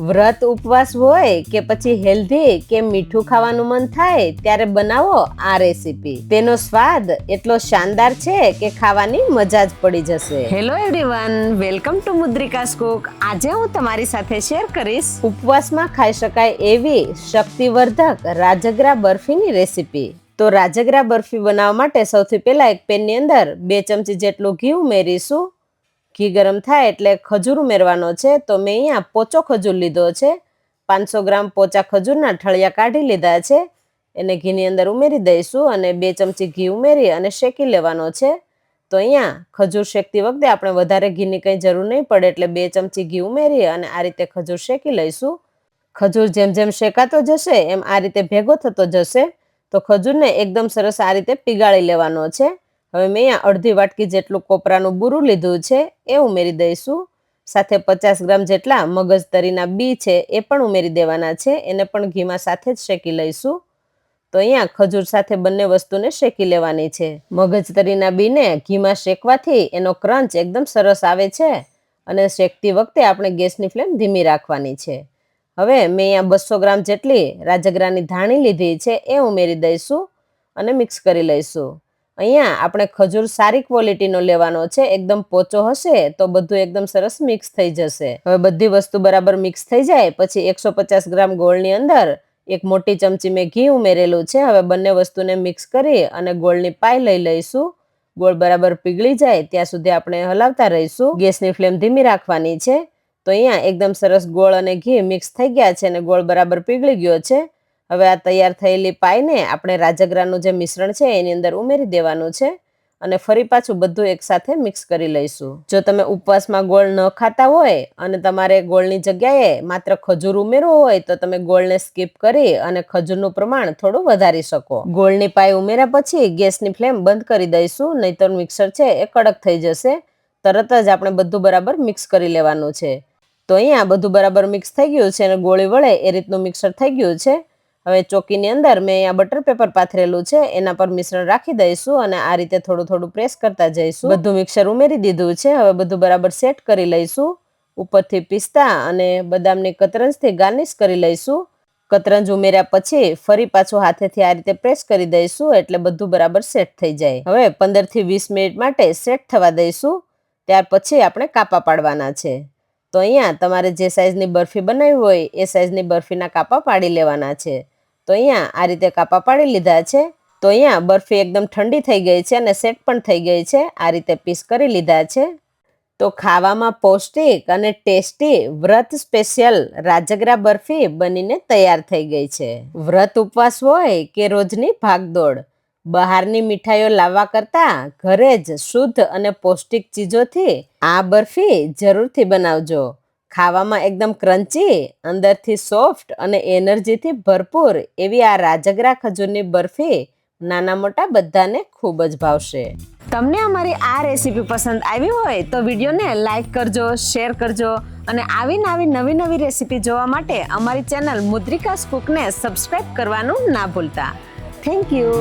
વ્રત ઉપવાસ હોય કે પછી હેલ્ધી કે મીઠું ખાવાનું મન થાય ત્યારે બનાવો આ રેસીપી. તેનો સ્વાદ એટલો શાનદાર છે કે ખાવાની મજા જ પડી જશે. Hello everyone, welcome to Mudrika's cook. આજે હું તમારી સાથે શેર કરીશ ઉપવાસમાં ખાઈ શકાય એવી શક્તિવર્ધક રાજગરા બરફીની રેસીપી. તો રાજગરા બરફી બનાવવા માટે સૌથી પહેલા એક પેનની અંદર 2 ચમચી જેટલું ઘી ઉમેરીશું. ઘી ગરમ થાય એટલે ખજૂર ઉમેરવાનો છે. તો મેં અહીંયા પોચો ખજૂર લીધો છે. 500 ગ્રામ પોચા ખજૂરના ઠળિયા કાઢી લીધા છે. એને ઘીની અંદર ઉમેરી દઈશું અને 2 ચમચી ઘી ઉમેરી અને શેકી લેવાનો છે. તો અહીંયા ખજૂર શેકતી વખતે આપણે વધારે ઘીની કંઈ જરૂર નહીં પડે એટલે 2 ચમચી ઘી ઉમેરી અને આ રીતે ખજૂર શેકી લઈશું. ખજૂર જેમ જેમ શેકાતો જશે એમ આ રીતે ભેગો થતો જશે. તો ખજૂરને એકદમ સરસ આ રીતે પીગાળી લેવાનો છે. હવે મેં અહીંયા અડધી વાટકી જેટલું કોપરાનું બૂરું લીધું છે એ ઉમેરી દઈશું. સાથે 50 ગ્રામ જેટલા મગજતરીના બી છે એ પણ ઉમેરી દેવાના છે. એને પણ ઘીમાં સાથે જ શેકી લઈશું. તો અહીંયા ખજૂર સાથે બંને વસ્તુને શેકી લેવાની છે. મગજતરીના બીને ઘીમાં શેકવાથી એનો ક્રંચ એકદમ સરસ આવે છે અને શેકતી વખતે આપણે ગેસની ફ્લેમ ધીમી રાખવાની છે. હવે મેં અહીંયા 200 ગ્રામ જેટલી રાજગરાની ધાણી લીધી છે એ ઉમેરી દઈશું અને મિક્સ કરી લઈશું. અહીંયા આપણે ખજૂર સારી ક્વોલિટીનો લેવાનો છે. એકદમ પોચો હશે તો બધું એકદમ સરસ મિક્સ થઈ જશે. હવે બધી વસ્તુ બરાબર મિક્સ થઈ જાય પછી 150 ગ્રામ ગોળની અંદર 1 મોટી ચમચી મેં ઘી ઉમેરેલું છે. હવે બંને વસ્તુને મિક્સ કરી અને ગોળની પાઈ લઈ લઈશું. ગોળ બરાબર પીગળી જાય ત્યાં સુધી આપણે હલાવતા રહીશું. ગેસની ફ્લેમ ધીમી રાખવાની છે. તો અહીંયા એકદમ સરસ ગોળ અને ઘી મિક્સ થઈ ગયા છે અને ગોળ બરાબર પીગળી ગયો છે. હવે આ તૈયાર થયેલી પાઈને આપણે રાજગરાનું જે મિશ્રણ છે એની અંદર ઉમેરી દેવાનું છે અને ફરી પાછું બધું એકસાથે મિક્સ કરી લઈશું. જો તમે ઉપવાસમાં ગોળ ન ખાતા હોય અને તમારે ગોળની જગ્યાએ માત્ર ખજૂર ઉમેરવો હોય તો તમે ગોળને સ્કીપ કરી અને ખજૂરનું પ્રમાણ થોડું વધારી શકો. ગોળની પાઈ ઉમેર્યા પછી ગેસની ફ્લેમ બંધ કરી દઈશું, નહીંતર મિક્સર છે એ કડક થઈ જશે. તરત જ આપણે બધું બરાબર મિક્સ કરી લેવાનું છે. તો અહીંયા બધું બરાબર મિક્સ થઈ ગયું છે અને ગોળી વળે એ રીતનું મિક્સર થઈ ગયું છે. હવે ચોકીની અંદર મેં અહીંયા બટર પેપર પાથરેલું છે એના પર મિશ્રણ રાખી દઈશું અને આ રીતે થોડું થોડું પ્રેસ કરતા જઈશું. બધું મિક્સર ઉમેરી દીધું છે. હવે બધું બરાબર સેટ કરી લઈશું. ઉપરથી પિસ્તા અને બદામની કતરંજથી ગાર્નિશ કરી લઈશું. કતરંજ ઉમેર્યા પછી ફરી પાછું હાથેથી આ રીતે પ્રેસ કરી દઈશું એટલે બધું બરાબર સેટ થઈ જાય. હવે 15 થી 20 મિનિટ માટે સેટ થવા દઈશું. ત્યાર પછી આપણે કાપા પાડવાના છે. તો અહીંયા તમારે જે સાઈઝની બરફી બનાવી હોય એ સાઈઝની બરફીના કાપા પાડી લેવાના છે. તો અહીંયા આ રીતે કાપા પાડી લીધા છે. તો અહીંયા બરફી એકદમ ઠંડી થઈ ગઈ છે અને સેટ પણ થઈ ગઈ છે. આ રીતે પીસ કરી લીધા છે. તો ખાવામાં પૌષ્ટિક અને ટેસ્ટી વ્રત સ્પેશિયલ રાજગરા બરફી બનીને તૈયાર થઈ ગઈ છે. વ્રત ઉપવાસ હોય કે રોજની ભાગદોડ, બહારની મીઠાઈઓ લાવવા કરતા ઘરે જ શુદ્ધ અને પૌષ્ટિક ચીજોથી આ બરફી જરૂરથી બનાવજો. ખાવામાં એકદમ ક્રન્ચી, અંદરથી સોફ્ટ અને એનર્જીથી ભરપૂર એવી આ રાજગરા ખજૂરની બરફી નાના મોટા બધાને ખૂબ જ ભાવશે. તમને અમારી આ રેસીપી પસંદ આવી હોય તો વિડીયોને લાઈક કરજો, શેર કરજો અને આવી નવી નવી રેસીપી જોવા માટે અમારી ચેનલ મુદ્રિકાસ કુકને સબસ્ક્રાઇબ કરવાનું ના ભૂલતા. Thank you.